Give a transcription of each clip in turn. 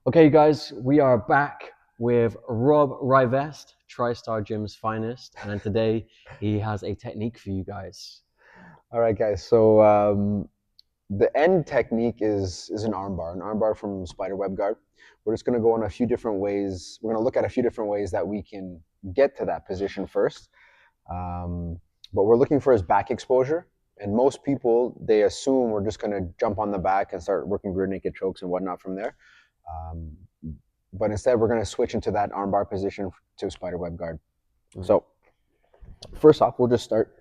Okay, you guys, we are back with Rob Rivest, Tristar Gym's finest, and today he has a technique for you guys. All right, guys. So the end technique is an armbar from Spiderweb guard. We're just going to go on a few different ways. We're going to look at a few different ways that we can get to that position first. What we're looking for is back exposure. And most people, they assume we're just going to jump on the back and start working rear naked chokes and whatnot from there. Um, but instead, we're going to switch into that armbar position to Spiderweb guard. So first off, we'll just start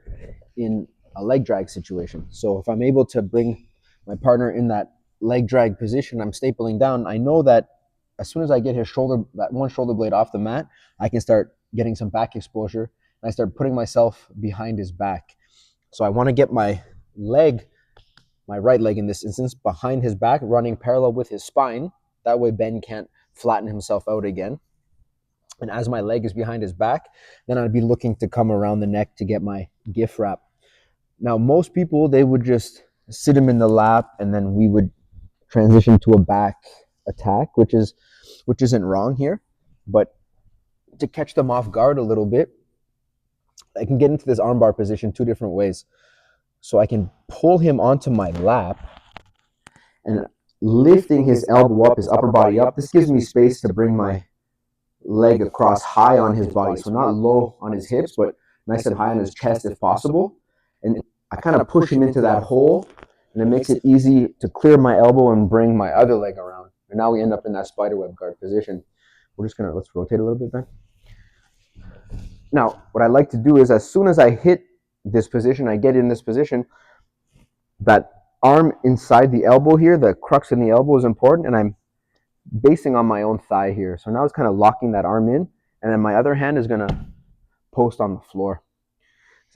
in a leg drag situation. So if I'm able to bring my partner in that leg drag position, I'm stapling down, I know that as soon as I get his shoulder, that one shoulder blade off the mat, I can start getting some back exposure, and I start putting myself behind his back. So I want to get my leg, my right leg in this instance, behind his back, running parallel with his spine. That way Ben can't flatten himself out again. And as my leg is behind his back, then I'd be looking to come around the neck to get my gift wrap. Now, most people, they would just sit him in the lap, and then we would transition to a back attack, which isn't wrong here. But to catch them off guard a little bit, I can get into this armbar position two different ways. So I can pull him onto my lap and lifting his elbow up, his upper body up. This gives me space to bring my leg across high on his body. So not low on his hips, but nice and high on his chest if possible. And I kind of push him into that hole, and it makes it easy to clear my elbow and bring my other leg around. And now we end up in that spiderweb guard position. Let's rotate a little bit, Ben. Now, what I like to do is as soon as I hit this position, I get in this position, that arm inside the elbow here, the crux in the elbow is important, and I'm basing on my own thigh here. So now it's kind of locking that arm in, and then my other hand is going to post on the floor.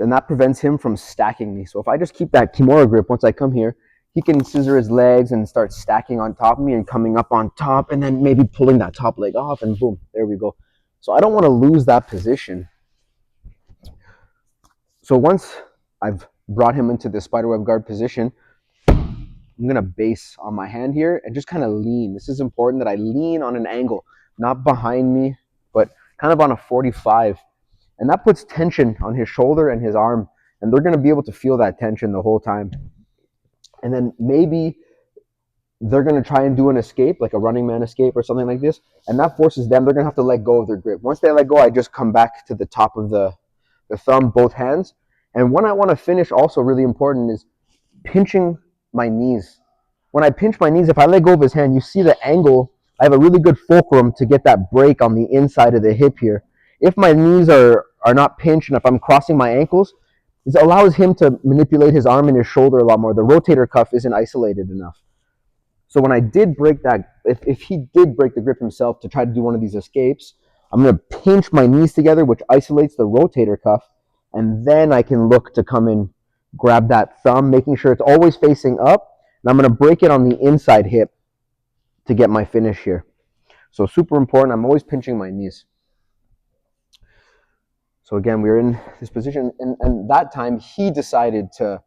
And that prevents him from stacking me. So if I just keep that Kimura grip once I come here, he can scissor his legs and start stacking on top of me and coming up on top, and then maybe pulling that top leg off, and boom, there we go. So I don't want to lose that position. So once I've brought him into the spiderweb guard position, I'm going to base on my hand here and just kind of lean. This is important that I lean on an angle, not behind me, but kind of on a 45. And that puts tension on his shoulder and his arm, and they're going to be able to feel that tension the whole time. And then maybe they're going to try and do an escape, like a running man escape or something like this, and that forces them, they're going to have to let go of their grip. Once they let go, I just come back to the top of the thumb, both hands. And when I want to finish, also really important, is pinching my knees. When I pinch my knees, if I let go of his hand, you see the angle. I have a really good fulcrum to get that break on the inside of the hip here. If my knees are not pinched, and if I'm crossing my ankles, it allows him to manipulate his arm and his shoulder a lot more. The rotator cuff isn't isolated enough. So when I did break that, if he did break the grip himself to try to do one of these escapes, I'm going to pinch my knees together, which isolates the rotator cuff, and then I can look to come in, grab that thumb, making sure it's always facing up, and I'm going to break it on the inside hip to get my finish here. So super important, I'm always pinching my knees. So again, we were in this position, and that time he decided to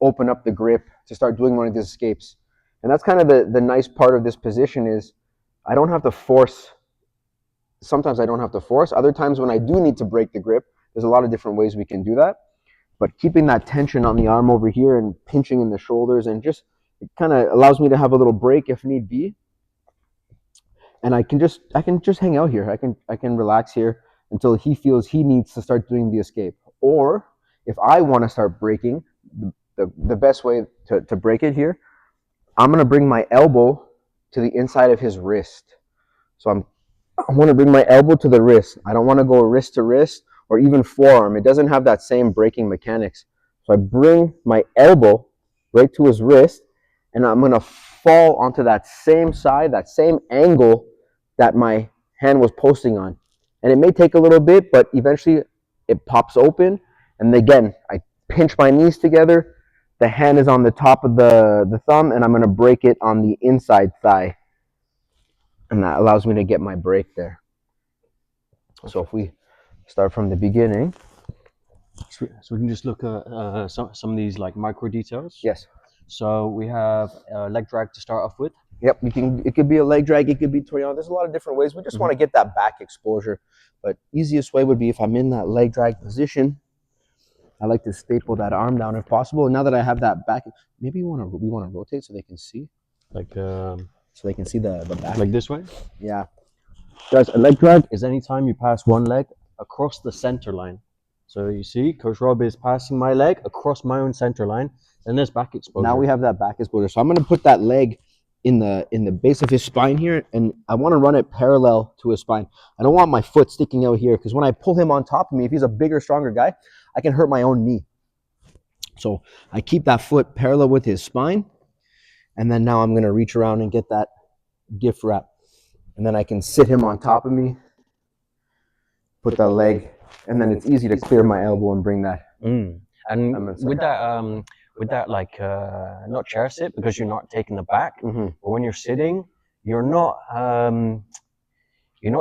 open up the grip to start doing one of these escapes. And that's kind of the nice part of this position is I don't have to force. Sometimes I don't have to force. Other times when I do need to break the grip, there's a lot of different ways we can do that. But keeping that tension on the arm over here and pinching in the shoulders, and just it kind of allows me to have a little break if need be. And I can just hang out here. I can relax here until he feels he needs to start doing the escape. Or if I want to start breaking, the best way to break it here, I'm going to bring my elbow to the inside of his wrist. So I want to bring my elbow to the wrist. I don't want to go wrist to wrist or even forearm. It doesn't have that same breaking mechanics. So I bring my elbow right to his wrist, and I'm going to fall onto that same side, that same angle that my hand was posting on. And it may take a little bit, but eventually it pops open. And again, I pinch my knees together. The hand is on the top of the thumb, and I'm going to break it on the inside thigh. And that allows me to get my break there. So if we start from the beginning. So we can just look at some of these like micro details. Yes. So we have leg drag to start off with. Yep, it could be a leg drag, it could be Toriano. There's a lot of different ways. We just want to get that back exposure. But easiest way would be if I'm in that leg drag position, I like to staple that arm down if possible. And now that I have that back, maybe we want to rotate so they can see. Like so they can see the back. like this way? Yeah. Guys, a leg drag is anytime you pass one leg across the center line. So you see, Coach Rob is passing my leg across my own center line, and there's back exposure. Now we have that back exposure. So I'm going to put that leg in the base of his spine here, and I want to run it parallel to his spine. I don't want my foot sticking out here, because when I pull him on top of me, if he's a bigger, stronger guy, I can hurt my own knee. So I keep that foot parallel with his spine, and then now I'm going to reach around and get that gift wrap. And then I can sit him on top of me, put that leg, and then it's easy to clear my elbow and bring that. And with that, like not chair sit, because you're not taking the back, but when you're sitting, you're not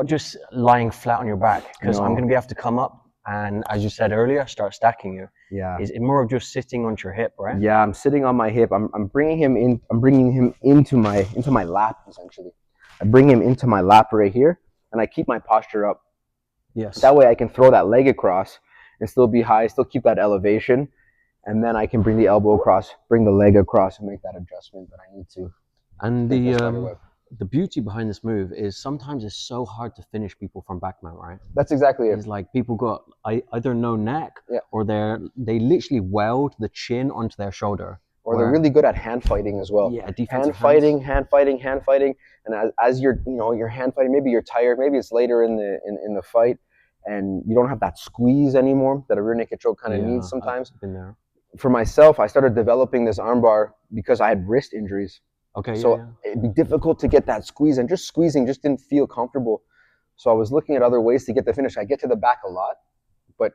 just lying flat on your back, because I'm going to have to come up and, as you said earlier, start stacking you. Yeah. Is it more of just sitting on your hip, right? Yeah, I'm sitting on my hip. I'm bringing him in. I'm bringing him into my lap, essentially. I bring him into my lap right here, and I keep my posture up. Yes. That way I can throw that leg across and still be high, still keep that elevation, and then I can bring the elbow across, bring the leg across, and make that adjustment that I need to. And the beauty behind this move is sometimes it's so hard to finish people from back mount, right? That's exactly it. It's like people got either no neck, or they literally weld the chin onto their shoulder. Or they're really good at hand fighting as well. Yeah, hand fighting. And as you're, you're hand fighting, maybe you're tired, maybe it's later in the fight, and you don't have that squeeze anymore that a rear naked choke kind of needs sometimes. I've been there. For myself, I started developing this armbar because I had wrist injuries. Okay. So it'd be difficult to get that squeeze, and just squeezing just didn't feel comfortable. So I was looking at other ways to get the finish. I get to the back a lot, but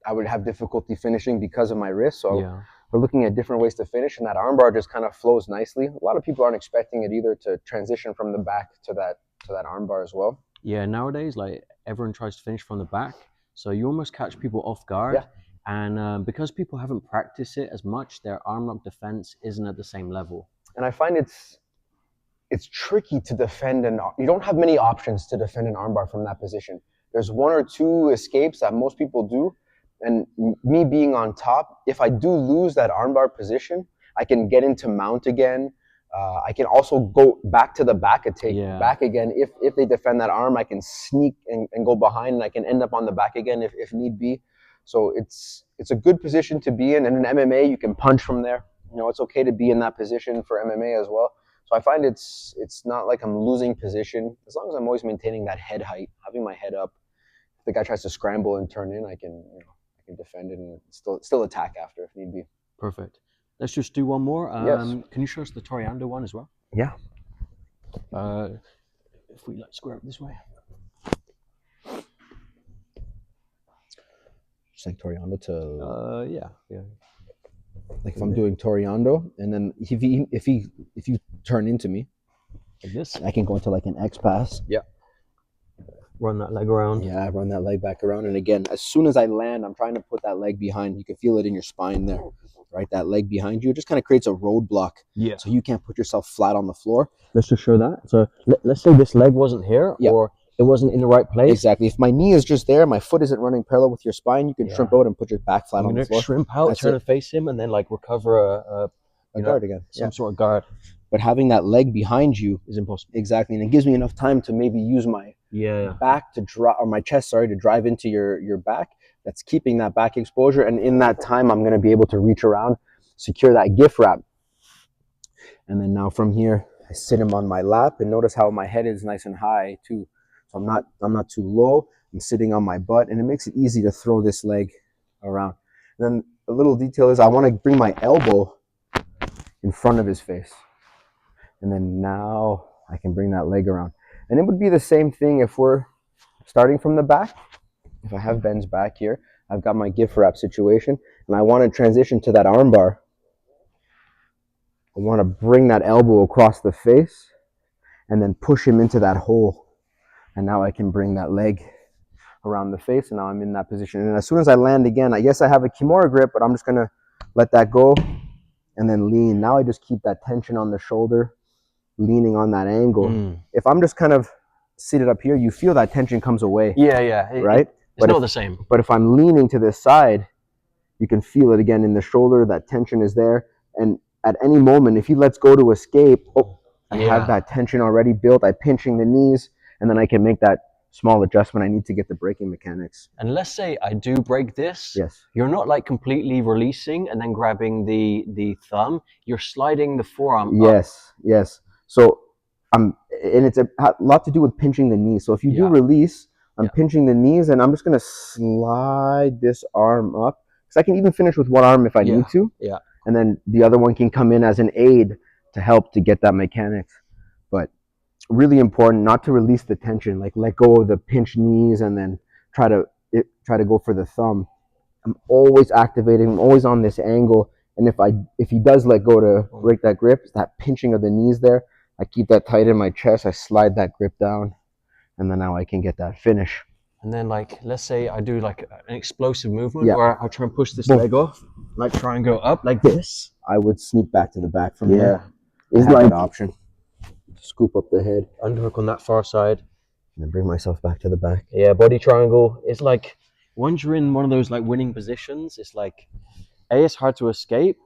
I would have difficulty finishing because of my wrist. So we're looking at different ways to finish, and that armbar just kind of flows nicely. A lot of people aren't expecting it either, to transition from the back to that armbar as well. Yeah, nowadays, like, everyone tries to finish from the back, so you almost catch people off guard. Yeah. And because people haven't practiced it as much, their arm lock defense isn't at the same level. And I find it's tricky to defend, and you don't have many options to defend an armbar from that position. There's one or two escapes that most people do, and me being on top, if I do lose that armbar position, I can get into mount again. I can also go back to the back and take back again. If they defend that arm, I can sneak and go behind, and I can end up on the back again if need be. So it's a good position to be in. And in MMA, you can punch from there. It's okay to be in that position for MMA as well. So I find it's not like I'm losing position, as long as I'm always maintaining that head height, having my head up. If the guy tries to scramble and turn in, I can defend it and still attack after if need be. Perfect. Let's just do one more. Yes. Can you show us the Toriando one as well? Yeah. If we square up this way. Just like Toriando to. Yeah. Like if I'm doing Toriando, and then if you turn into me, like this, I can go into like an X pass. Yeah. Run that leg around. Yeah, run that leg back around. And again, as soon as I land, I'm trying to put that leg behind. You can feel it in your spine there, right? That leg behind you. It just kind of creates a roadblock. Yeah. So you can't put yourself flat on the floor. Let's just show that. So let's say this leg wasn't here, or it wasn't in the right place. Exactly. If my knee is just there, my foot isn't running parallel with your spine, you can shrimp out and put your back flat on the floor. Shrimp out, turn and face him, and then like recover a guard again. Some sort of guard. But having that leg behind you is impossible. Exactly. And it gives me enough time to maybe use my back to drive, or my chest, to drive into your back. That's keeping that back exposure. And in that time, I'm going to be able to reach around, secure that gift wrap. And then now from here, I sit him on my lap, and notice how my head is nice and high too. So I'm not too low. I'm sitting on my butt, and it makes it easy to throw this leg around. And then a little detail is I want to bring my elbow in front of his face. And then now I can bring that leg around. And it would be the same thing if we're starting from the back. If I have Ben's back here, I've got my gift wrap situation, and I want to transition to that arm bar. I want to bring that elbow across the face and then push him into that hole. And now I can bring that leg around the face, and now I'm in that position. And as soon as I land again, I guess I have a Kimura grip, but I'm just going to let that go and then lean. Now I just keep that tension on the shoulder, leaning on that angle. If I'm just kind of seated up here, you feel that tension comes away. Yeah. Right? It's not the same. But if I'm leaning to this side, you can feel it again in the shoulder. That tension is there. And at any moment, if he lets go to escape, I have that tension already built. I'm pinching the knees, and then I can make that small adjustment I need to get the breaking mechanics. And let's say I do break this. Yes. You're not like completely releasing and then grabbing the thumb. You're sliding the forearm up. Yes. So and it's a lot to do with pinching the knees. So if you do release, I'm pinching the knees, and I'm just gonna slide this arm up. Because I can even finish with one arm if I need to. Yeah. And then the other one can come in as an aid to help to get that mechanics. But really important not to release the tension, like let go of the pinched knees and then try to go for the thumb. I'm always activating, I'm always on this angle, and if he does let go to break that grip, it's that pinching of the knees there. I keep that tight in my chest, I slide that grip down, and then now I can get that finish. And then, like, let's say I do like an explosive movement where I try and push this leg off, like try and go up like this. I would sneak back to the back from there. Is like an option. Scoop up the head, underhook on that far side, and then bring myself back to the back. Yeah, body triangle. It's like once you're in one of those like winning positions, it's like it's hard to escape,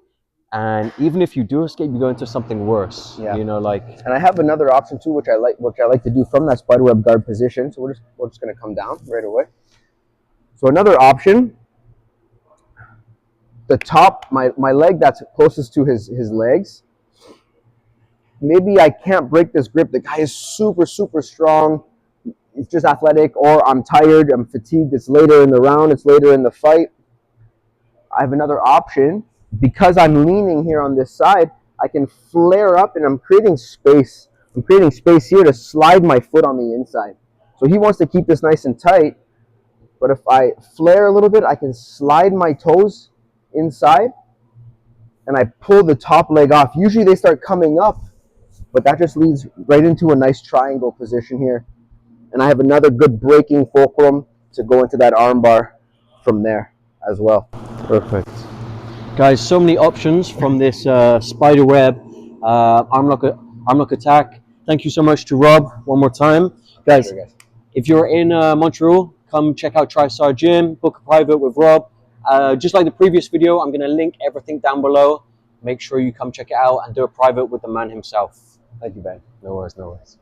and even if you do escape, you go into something worse. Yeah. You know, like. And I have another option too, which I like to do from that spiderweb guard position. So we're just going to come down right away. So another option, the top, my leg that's closest to his legs. Maybe I can't break this grip. The guy is super, super strong. It's just athletic, or I'm tired, I'm fatigued. It's later in the round, it's later in the fight. I have another option. Because I'm leaning here on this side, I can flare up, and I'm creating space. I'm creating space here to slide my foot on the inside. So he wants to keep this nice and tight, but if I flare a little bit, I can slide my toes inside, and I pull the top leg off. Usually they start coming up, but that just leads right into a nice triangle position here. And I have another good breaking fulcrum to go into that armbar from there as well. Perfect. Guys, so many options from this Spiderweb armlock attack. Thank you so much to Rob one more time. Guys, if you're in Montreal, come check out Tristar Gym, book a private with Rob. Just like the previous video, I'm going to link everything down below. Make sure you come check it out and do a private with the man himself. Thank you, Ben. No worries.